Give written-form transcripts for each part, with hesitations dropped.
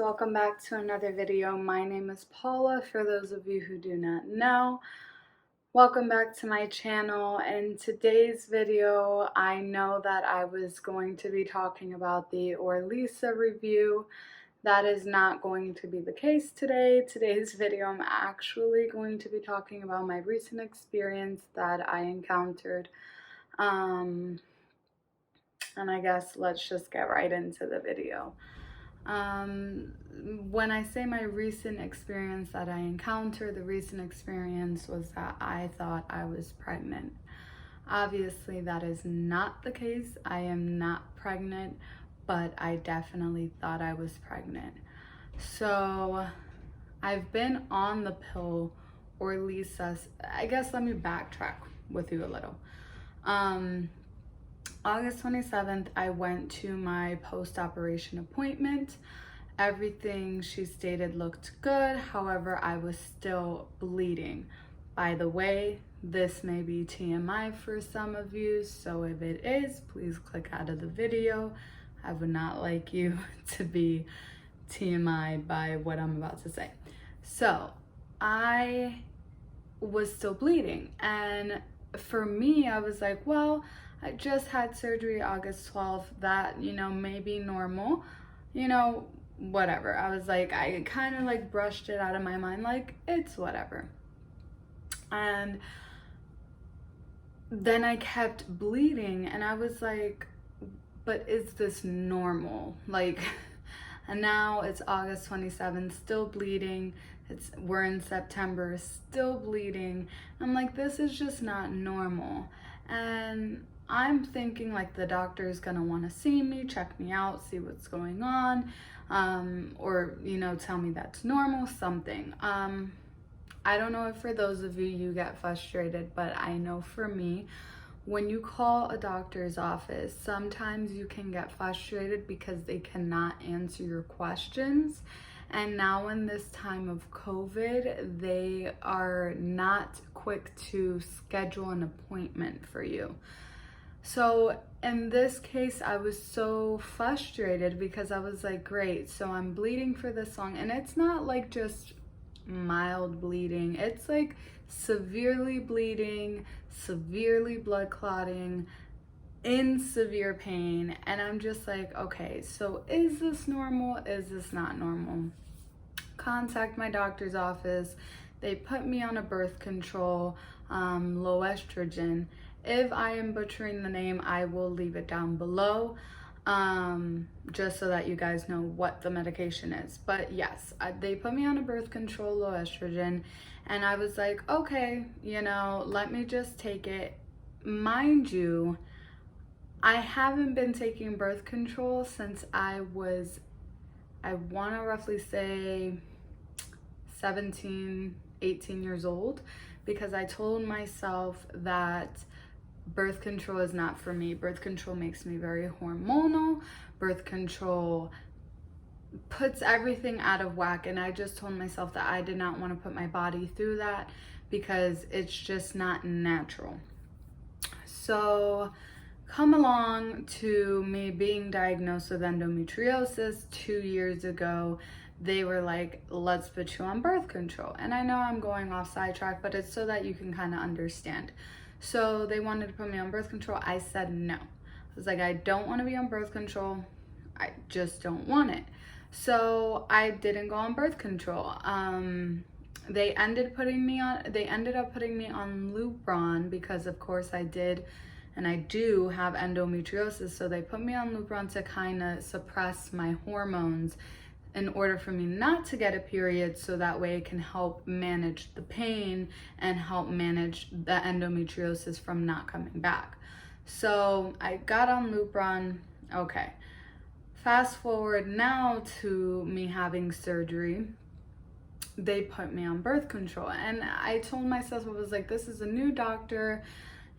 welcome back to another video. My name is Paula, for those of you who do not know. Welcome back to my channel. In today's video, I know that I was going to be talking about the Orlisa review. That is not going to be the case today. Today's video, I'm actually going to be talking about my recent experience that I encountered. And I guess let's just get right into the video. When I say my recent experience that I encountered, the recent experience was that I thought I was pregnant. Obviously, that is not the case. I am not pregnant, but I definitely thought I was pregnant. So I've been on the pill Orlisa. I guess let me backtrack with you a little. August 27th, I went to my post-operation appointment. Everything she stated looked good. However, I was still bleeding. By the way, this may be TMI for some of you, so if it is, please click out of the video. I would not like you to be TMI by what I'm about to say. So, I was still bleeding, and for me, I was like, well, I just had surgery August 12th, that, may be normal, whatever. I was like, I kind of like brushed it out of my mind, like, it's whatever. And then I kept bleeding, and I was like, but is this normal? Like, and now it's August 27th, still bleeding. We're in September, still bleeding. I'm like, this is just not normal. And I'm thinking like the doctor is gonna want to see me, check me out, see what's going on, or tell me that's normal, something. I don't know if for those of you get frustrated, but I know for me, when you call a doctor's office, sometimes you can get frustrated because they cannot answer your questions. And now in this time of COVID, they are not quick to schedule an appointment for you. So in this case, I was so frustrated because I was like, great, so I'm bleeding for this long. And it's not like just mild bleeding. It's like severely bleeding, severely blood clotting, in severe pain. And I'm just like, okay, so is this normal? Is this not normal? Contact my doctor's office. They put me on a birth control, low estrogen. If I am butchering the name, I will leave it down below, just so that you guys know what the medication is. But yes, they put me on a birth control, low estrogen, and I was like, okay, let me just take it. Mind you, I haven't been taking birth control since I want to roughly say 17, 18 years old, because I told myself that birth control is not for me. Birth control makes me very hormonal. Birth control puts everything out of whack. And I just told myself that I did not want to put my body through that because it's just not natural. So come along to me being diagnosed with endometriosis 2 years ago. They were like, let's put you on birth control. And I know I'm going off sidetrack, but it's so that you can kind of understand. So they wanted to put me on birth control. I said no. I was like, I don't want to be on birth control. I just don't want it. So I didn't go on birth control. They ended up putting me on Lupron because of course I did and I do have endometriosis. So they put me on Lupron to kind of suppress my hormones in order for me not to get a period, so that way it can help manage the pain and help manage the endometriosis from not coming back. So I got on Lupron. Okay, fast forward now to me having surgery. They put me on birth control, and I told myself, I was like, this is a new doctor,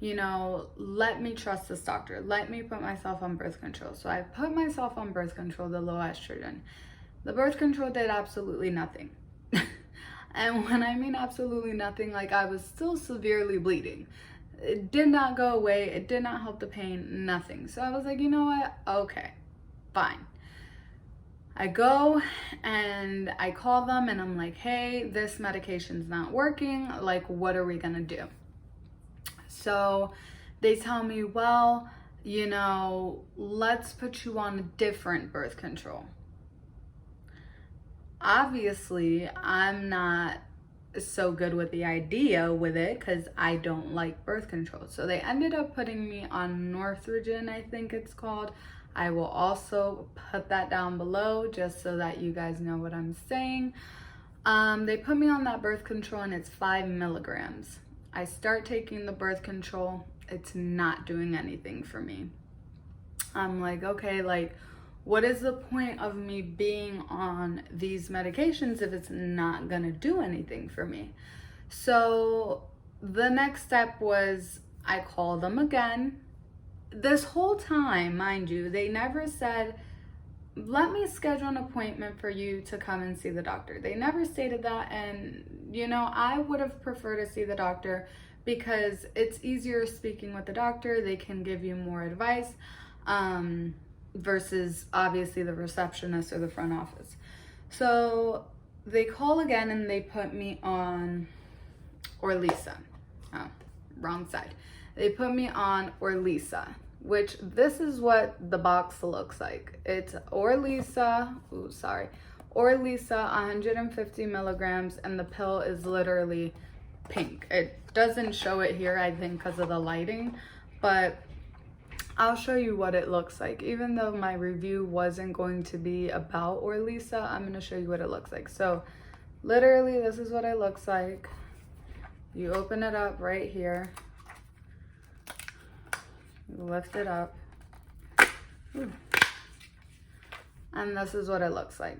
let me trust this doctor, let me put myself on birth control. So I put myself on birth control, the low estrogen. The birth control did absolutely nothing. And when I mean absolutely nothing, like I was still severely bleeding. It did not go away. It did not help the pain, nothing. So I was like, you know what? Okay, fine. I go and I call them and I'm like, hey, this medication's not working. Like, what are we gonna do? So they tell me, well, you know, let's put you on a different birth control. Obviously, I'm not so good with the idea with it because I don't like birth control. So they ended up putting me on Northogen, I think it's called. I will also put that down below just so that you guys know what I'm saying. They put me on that birth control and it's 5 milligrams. I start taking the birth control. It's not doing anything for me. I'm like, okay, like, what is the point of me being on these medications if it's not gonna do anything for me? So the next step was I called them again. This whole time, mind you, they never said, let me schedule an appointment for you to come and see the doctor. They never stated that. And, you know, I would have preferred to see the doctor because it's easier speaking with the doctor. They can give you more advice versus obviously the receptionist or the front office. So they call again and they put me on Orlisa. Oh, wrong side. They put me on Orlisa, which this is what the box looks like. It's Orlisa, Orlisa 150 milligrams, and the pill is literally pink. It doesn't show it here, I think, because of the lighting, but I'll show you what it looks like. Even though my review wasn't going to be about Orlisa, I'm going to show you what it looks like. So literally, this is what it looks like. You open it up right here. You lift it up. Ooh. And this is what it looks like.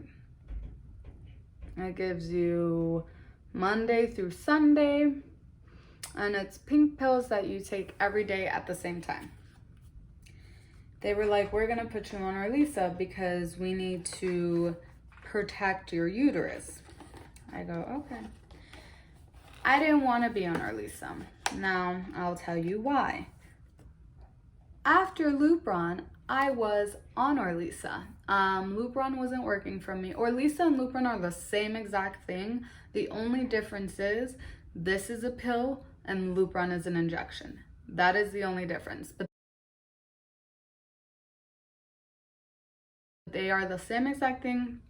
It gives you Monday through Sunday. And it's pink pills that you take every day at the same time. They were like, we're gonna put you on Orlisa because we need to protect your uterus. I go, okay. I didn't want to be on Orlisa. Now, I'll tell you why. After Lupron, I was on Orlisa. Lupron wasn't working for me. Orlisa and Lupron are the same exact thing. The only difference is this is a pill and Lupron is an injection. That is the only difference. But they are the same exact thing.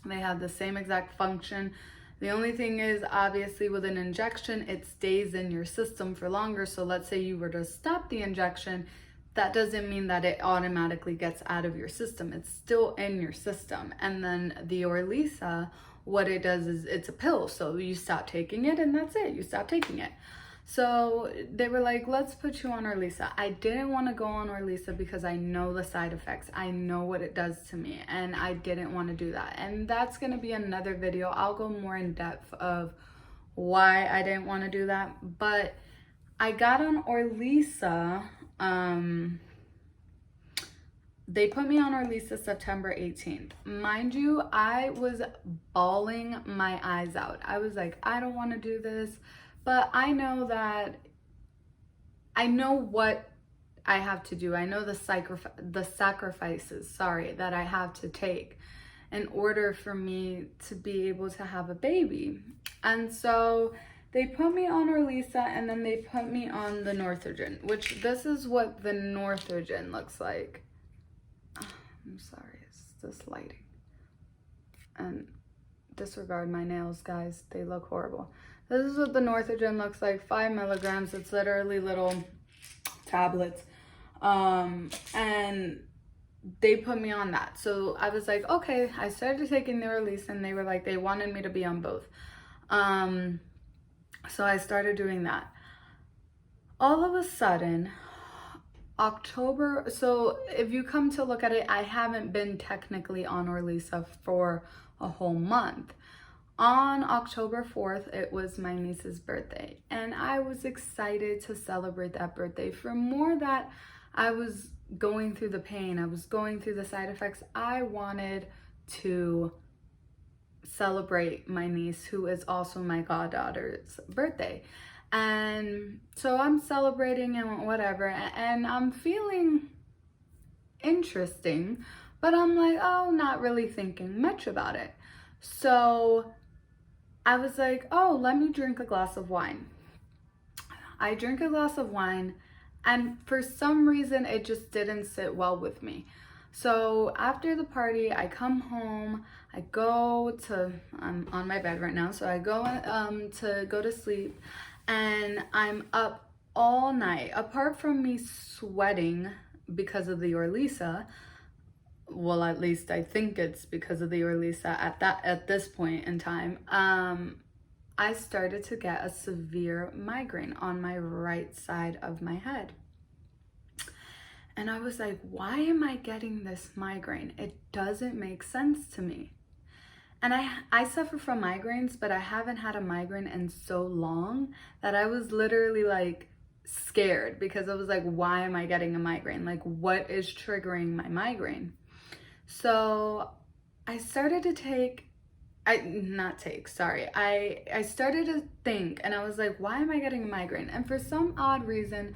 They have the same exact function. The only thing is, obviously, with an injection, it stays in your system for longer. So let's say you were to stop the injection, that doesn't mean that it automatically gets out of your system. It's still in your system. And then the Orlisa, what it does is it's a pill. So you stop taking it and that's it. You stop taking it. So they were like, let's put you on Orlisa. I didn't want to go on Orlisa because I know the side effects. I know what it does to me and I didn't want to do that. And that's going to be another video. I'll go more in depth of why I didn't want to do that. But I got on Orlisa. They put me on Orlisa September 18th. Mind you, I was bawling my eyes out. I was like, I don't want to do this. But I know that, I know what I have to do. I know the sacrifices, that I have to take in order for me to be able to have a baby. And so they put me on Orlisa and then they put me on the Northogen, which this is what the Northogen looks like. Oh, I'm sorry, it's this lighting. And disregard my nails, guys. They look horrible. This is what the Northogen looks like, 5 milligrams. It's literally little tablets. And they put me on that. So I was like, okay, I started taking the Orlisa and they were like, they wanted me to be on both. So I started doing that. All of a sudden, October, so if you come to look at it, I haven't been technically on Orlisa for a whole month. On October 4th, it was my niece's birthday, and I was excited to celebrate that birthday. For more that I was going through the pain, I was going through the side effects, I wanted to celebrate my niece, who is also my goddaughter's birthday. And so I'm celebrating and whatever, and I'm feeling interesting, But I'm like, oh, not really thinking much about it. So I was like, oh, let me drink a glass of wine. I drink a glass of wine, and for some reason, it just didn't sit well with me. So after the party, I come home. I'm on my bed right now, so I go to go to sleep, and I'm up all night. Apart from me sweating because of the Orlisa, well, at least I think it's because of the Orlisa at this point in time. I started to get a severe migraine on my right side of my head. And I was like, why am I getting this migraine? It doesn't make sense to me. And I suffer from migraines, but I haven't had a migraine in so long that I was literally like scared, because I was like, why am I getting a migraine? Like, what is triggering my migraine? So I started to I started to think, and I was like, why am I getting a migraine? And for some odd reason,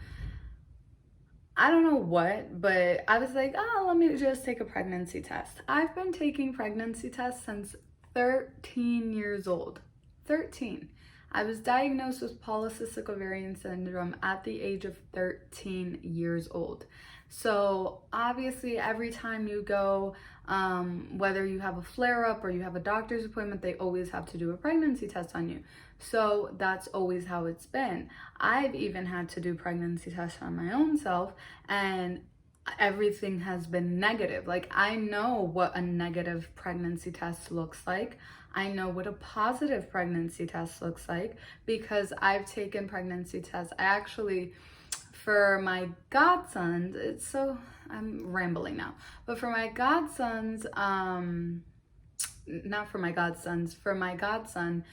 I don't know what, but I was like, oh, let me just take a pregnancy test. I've been taking pregnancy tests since 13 years old. 13. I was diagnosed with polycystic ovarian syndrome at the age of 13 years old. So obviously every time you go, whether you have a flare-up or you have a doctor's appointment, they always have to do a pregnancy test on you. So that's always how it's been. I've even had to do pregnancy tests on my own self, and everything has been negative. Like, I know what a negative pregnancy test looks like. I know what a positive pregnancy test looks like because I've taken pregnancy tests. I actually, for my godsons, I'm rambling now, but for my godsons, not for my godsons, for my godson,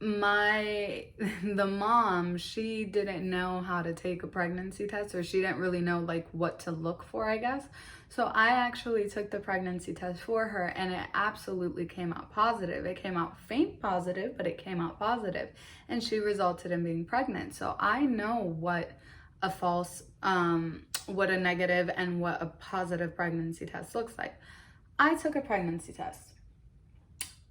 the mom, she didn't know how to take a pregnancy test, or she didn't really know like what to look for, I guess. So I actually took the pregnancy test for her, and it absolutely came out positive. It came out faint positive, but it came out positive, and she resulted in being pregnant. So I know what what a negative and what a positive pregnancy test looks like. I took a pregnancy test.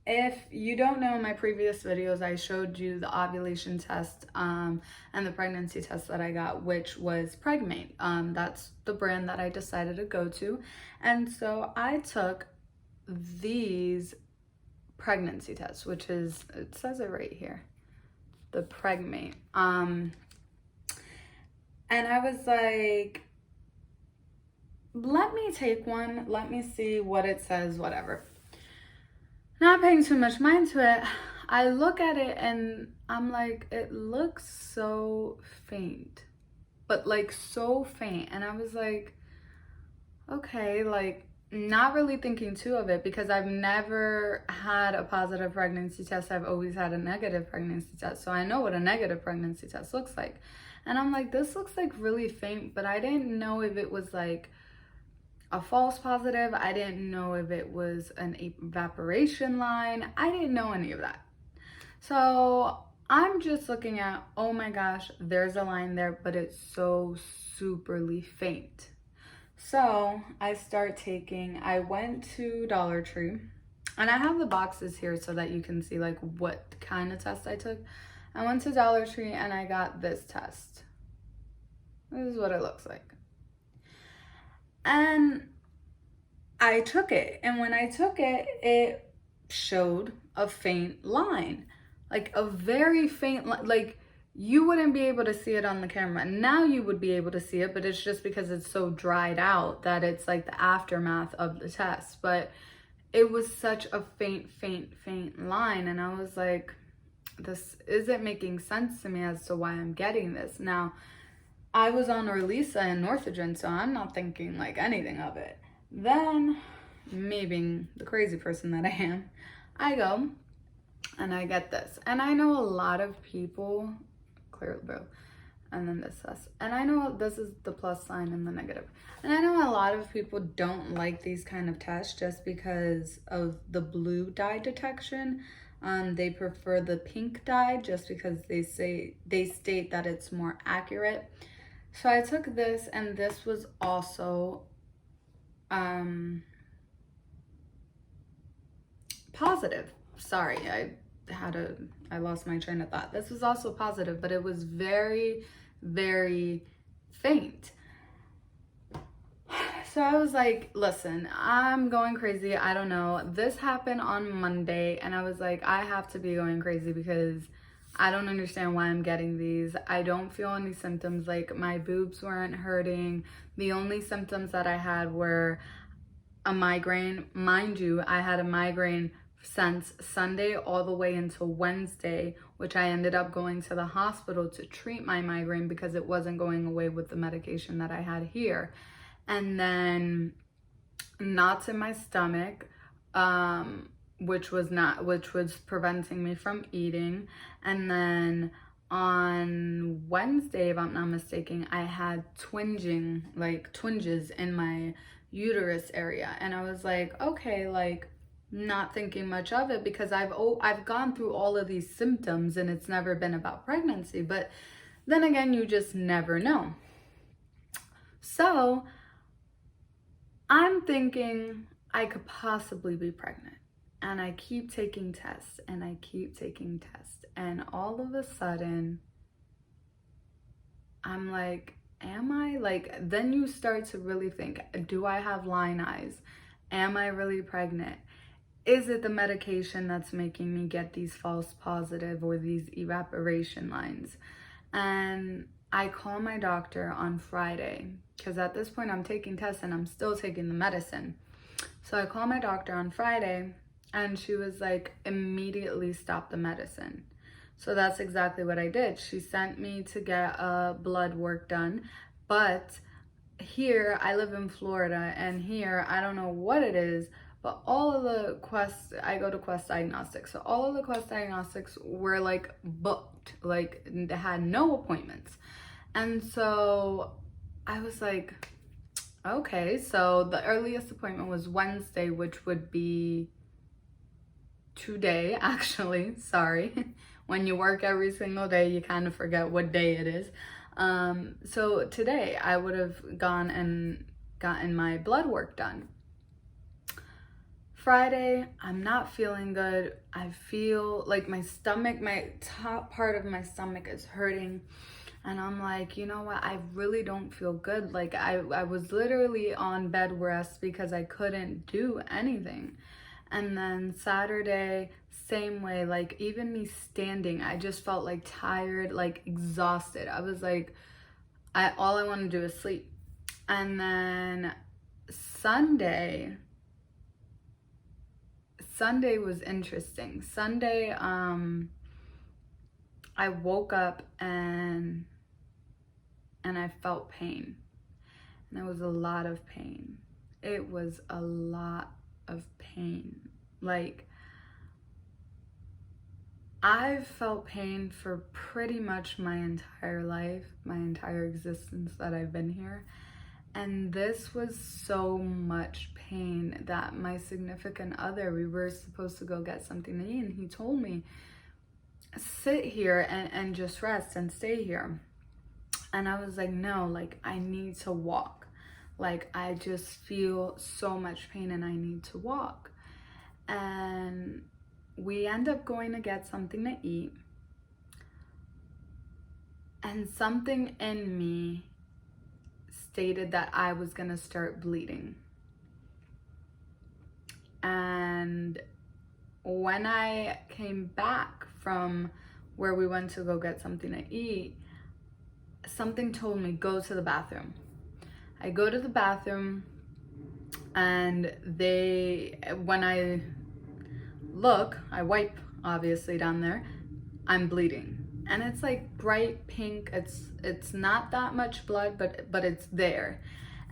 If you don't know, in my previous videos, I showed you the ovulation test and the pregnancy test that I got, which was Pregmate. That's the brand that I decided to go to. And so I took these pregnancy tests, which is, it says it right here, the Pregmate. And I was like, let me take one. Let me see what it says, whatever. Not paying too much mind to it, I look at it and I'm like, it looks so faint, but like so faint. And I was like, okay, like not really thinking too of it, because I've never had a positive pregnancy test. I've always had a negative pregnancy test. So I know what a negative pregnancy test looks like. And I'm like, this looks like really faint, but I didn't know if it was like a false positive. I didn't know if it was an evaporation line. I didn't know any of that. So I'm just looking at, oh my gosh, there's a line there, but it's so superly faint. So I went to Dollar Tree, and I have the boxes here so that you can see like what kind of test I took. I went to Dollar Tree and I got this test. This is what it looks like. And I took it, and when I took it, it showed a faint line, like a very faint line. Like, you wouldn't be able to see it on the camera. Now you would be able to see it, but it's just because it's so dried out that it's like the aftermath of the test. But it was such a faint line, and I was like, this isn't making sense to me as to why I'm getting this. Now, I was on Orlisa and Northogren, so I'm not thinking like anything of it. Then, me being the crazy person that I am, I go and I get this. And I know a lot of people, clear blue, and then this says, and I know this is the plus sign and the negative. And I know a lot of people don't like these kind of tests just because of the blue dye detection. They prefer the pink dye just because they state that it's more accurate. So I took this, and this was also positive. Sorry, I lost my train of thought. This was also positive, but it was very, very faint. So I was like, listen, I'm going crazy. I don't know. This happened on Monday, and I was like, I have to be going crazy because I don't understand why I'm getting these. I don't feel any symptoms. Like, my boobs weren't hurting. The only symptoms that I had were a migraine. Mind you, I had a migraine since Sunday all the way until Wednesday, which I ended up going to the hospital to treat my migraine because it wasn't going away with the medication that I had here. And then knots in my stomach, which was preventing me from eating. And then on Wednesday, if I'm not mistaken, I had twinges in my uterus area. And I was like, okay, like, not thinking much of it because I've gone through all of these symptoms and it's never been about pregnancy. But then again, you just never know. So I'm thinking I could possibly be pregnant, and I keep taking tests and I keep taking tests, and all of a sudden I'm like, am I? Like, then you start to really think, do I have line eyes? Am I really pregnant? Is it the medication that's making me get these false positive or these evaporation lines? And I call my doctor on Friday because at this point I'm taking tests and I'm still taking the medicine. So I call my doctor on Friday and she was like, immediately stop the medicine. So that's exactly what I did. She sent me to get blood work done. But here, I live in Florida, and here, I don't know what it is, but all of the I go to Quest Diagnostics. So all of the Quest Diagnostics were like booked, like they had no appointments. And so I was like, okay, so the earliest appointment was Wednesday, which would be today, actually, sorry. When you work every single day, you kind of forget what day it is. So today I would have gone and gotten my blood work done. Friday, I'm not feeling good. I feel like my stomach, my top part of my stomach is hurting. And I'm like, you know what? I really don't feel good. Like I was literally on bed rest because I couldn't do anything. And then Saturday, same way, like even me standing, I just felt like tired, like exhausted. I was like, all I want to do is sleep. And then Sunday was interesting. Sunday, I woke up and I felt pain. And it was a lot of pain. It was a lot of pain. Like, I've felt pain for pretty much my entire life, my entire existence that I've been here. And this was so much pain that my significant other, we were supposed to go get something to eat, and he told me, sit here and just rest and stay here. And I was like, no, like I need to walk. Like I just feel so much pain and I need to walk. And we end up going to get something to eat. And something in me stated that I was gonna start bleeding. And when I came back from where we went to go get something to eat, something told me, go to the bathroom. I go to the bathroom, and when I look, I wipe obviously down there, I'm bleeding. And it's like bright pink. It's not that much blood, but it's there.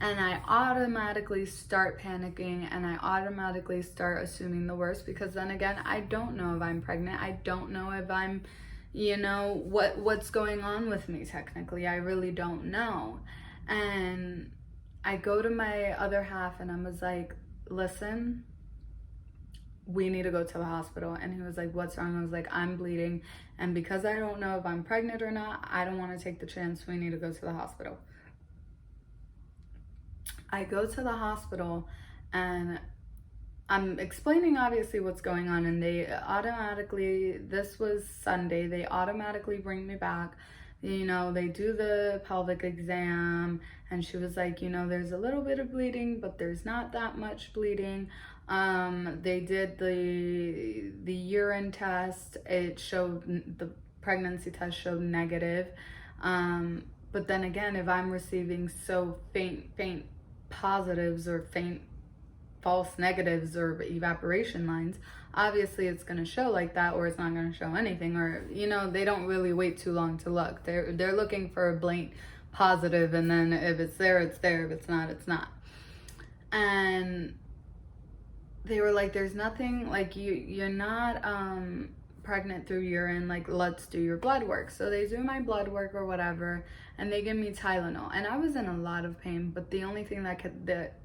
And I automatically start panicking, and I automatically start assuming the worst, because then again, I don't know if I'm pregnant. I don't know if I'm, what's going on with me technically. I really don't know. And I go to my other half and I was like, listen, we need to go to the hospital. And he was like, what's wrong? I was like, I'm bleeding. And because I don't know if I'm pregnant or not, I don't want to take the chance. We need to go to the hospital. I go to the hospital, and I'm explaining obviously what's going on, and they automatically, this was Sunday, they automatically bring me back. You know, they do the pelvic exam, and she was like, you know, there's a little bit of bleeding, but there's not that much bleeding. They did the urine test. It showed, the pregnancy test showed negative. But then again, if I'm receiving so faint positives or faint false negatives or evaporation lines, obviously it's going to show like that, or it's not going to show anything. Or, you know, they don't really wait too long to look. They're looking for a blank positive, and then if it's there, it's there. If it's not, it's not. And they were like, there's nothing, like, you're not pregnant through urine, like, let's do your blood work. So they do my blood work or whatever, and they give me Tylenol. And I was in a lot of pain, but the only thing that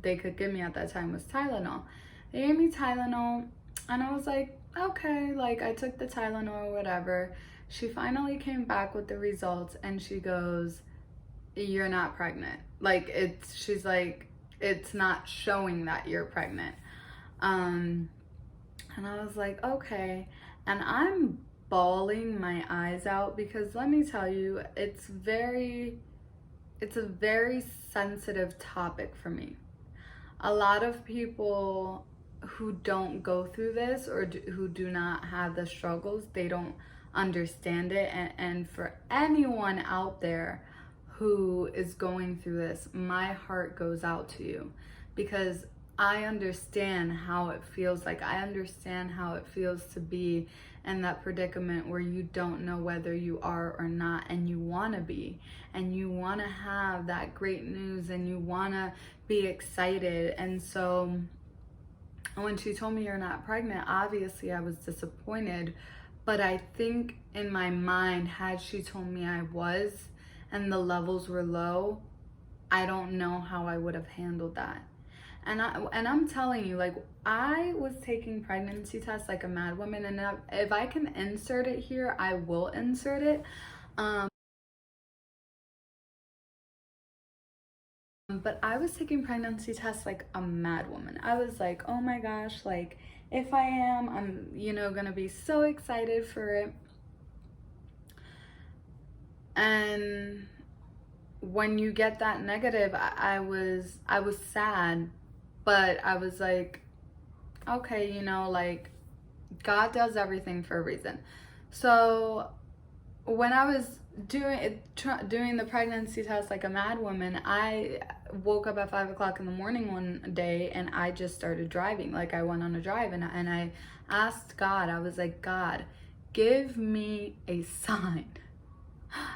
they could give me at that time was Tylenol. They gave me Tylenol, and I was like, okay, like, I took the Tylenol or whatever. She finally came back with the results, and she goes, you're not pregnant. Like, she's like, it's not showing that you're pregnant. And I was like, okay. And I'm bawling my eyes out because let me tell you, it's a very sensitive topic for me. A lot of people who don't go through this, or who do not have the struggles, they don't understand it. And for anyone out there who is going through this, my heart goes out to you, because I understand how it feels. Like, I understand how it feels to be in that predicament where you don't know whether you are or not, and you want to be, and you want to have that great news, and you want to be excited. And so when she told me you're not pregnant, obviously I was disappointed, but I think in my mind, had she told me I was and the levels were low, I don't know how I would have handled that. And I'm telling you, like, I was taking pregnancy tests like a mad woman, and if I can insert it here, I will insert it. But I was taking pregnancy tests like a mad woman. I was like, oh my gosh, like, if I am, I'm, you know, gonna be so excited for it. And when you get that negative, I was sad, but I was like, okay, you know, like, God does everything for a reason. So when I was doing the pregnancy test like a mad woman, I woke up at 5 o'clock in the morning one day, and I just started driving. Like, I went on a drive, and I asked God, I was like, God, give me a sign.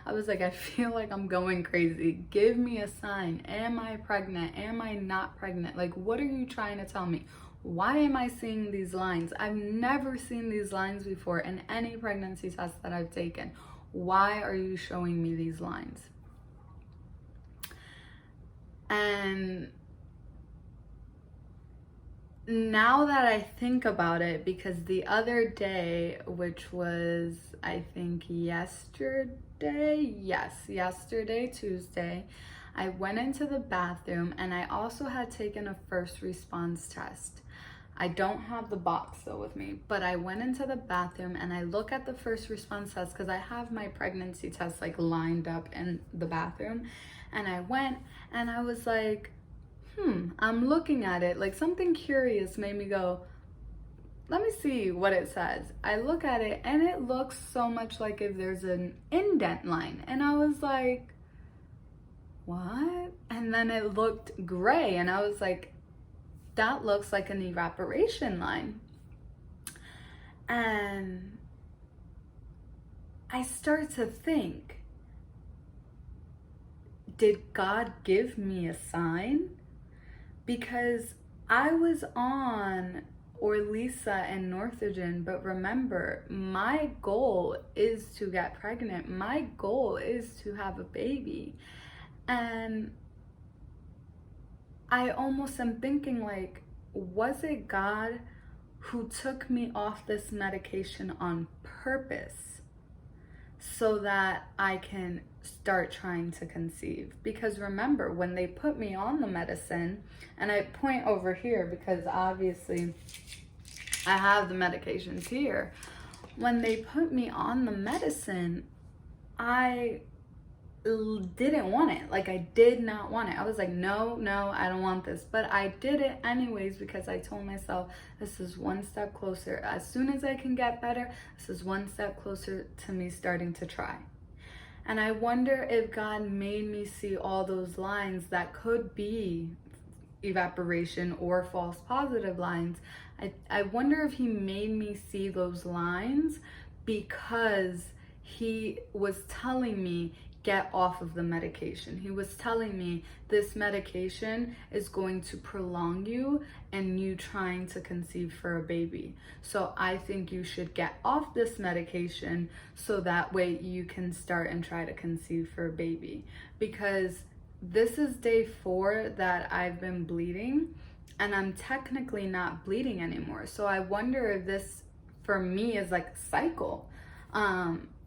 I was like, I feel like I'm going crazy. Give me a sign. Am I pregnant? Am I not pregnant? Like, what are you trying to tell me? Why am I seeing these lines? I've never seen these lines before in any pregnancy test that I've taken. Why are you showing me these lines? And now that I think about it, because the other day, which was, I think, yesterday, Tuesday, I went into the bathroom, and I also had taken a first response test. I don't have the box though with me, but I went into the bathroom, and I look at the first response test because I have my pregnancy test like lined up in the bathroom. And I went, and I was like, I'm looking at it, like, something curious made me go, let me see what it says. I look at it, and it looks so much like if there's an indent line. And I was like, what? And then it looked gray, and I was like, that looks like an evaporation line. And I start to think, did God give me a sign? Because I was on Orlisa and Northogen, but remember, my goal is to get pregnant. My goal is to have a baby. And I almost am thinking, like, was it God who took me off this medication on purpose so that I can start trying to conceive. Because remember, when they put me on the medicine, and I point over here because obviously I have the medications here. When they put me on the medicine, I didn't want it. Like, I did not want it. I was like, no, I don't want this. But I did it anyways because I told myself, this is one step closer. As soon as I can get better, this is one step closer to me starting to try. And I wonder if God made me see all those lines that could be evaporation or false positive lines. I wonder if he made me see those lines because he was telling me, get off of the medication. He was telling me this medication is going to prolong you and you trying to conceive for a baby. So I think you should get off this medication so that way you can start and try to conceive for a baby. Because this is day 4 that I've been bleeding, and I'm technically not bleeding anymore. So I wonder if this for me is like a cycle.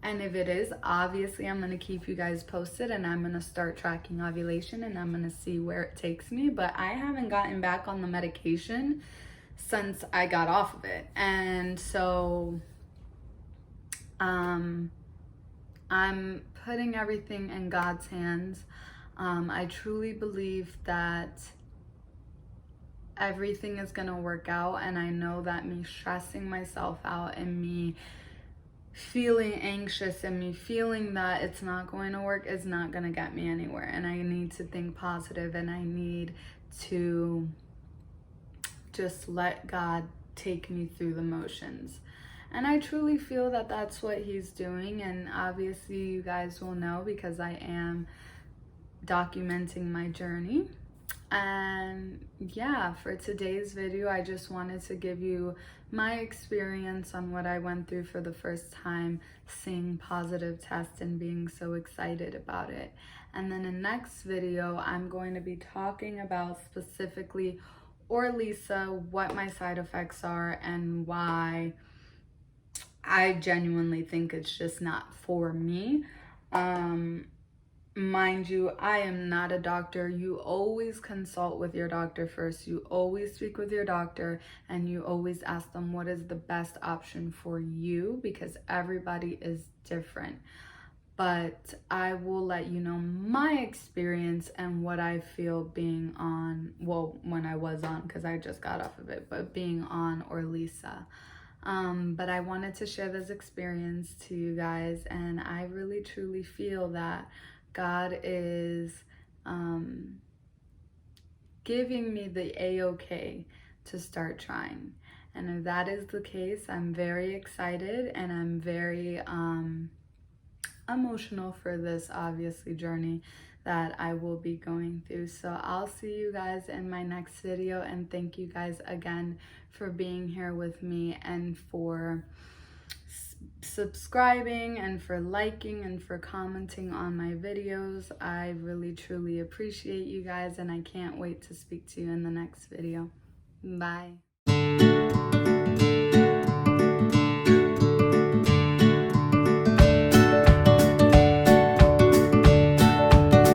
And if it is, obviously I'm going to keep you guys posted, and I'm going to start tracking ovulation, and I'm going to see where it takes me. But I haven't gotten back on the medication since I got off of it. And so I'm putting everything in God's hands. I truly believe that everything is going to work out, and I know that me stressing myself out and me feeling anxious and me feeling that it's not going to work is not going to get me anywhere. And I need to think positive, and I need to just let God take me through the motions. And I truly feel that that's what he's doing. And obviously you guys will know because I am documenting my journey. And yeah, for today's video, I just wanted to give you my experience on what I went through for the first time, seeing positive tests and being so excited about it. And then in the next video, I'm going to be talking about specifically Orlisa, what my side effects are, and why I genuinely think it's just not for me. Mind you, I am not a doctor. You always consult with your doctor first. You always speak with your doctor, and you always ask them what is the best option for you, because everybody is different. But I will let you know my experience and what I feel being on, well, when I was on, because I just got off of it, but being on Orlisa. But I wanted to share this experience to you guys, and I really truly feel that God is giving me the A-OK to start trying. And if that is the case, I'm very excited, and I'm very emotional for this, obviously, journey that I will be going through. So I'll see you guys in my next video, and thank you guys again for being here with me, and for subscribing, and for liking, and for commenting on my videos. I really truly appreciate you guys, and I can't wait to speak to you in the next video. Bye.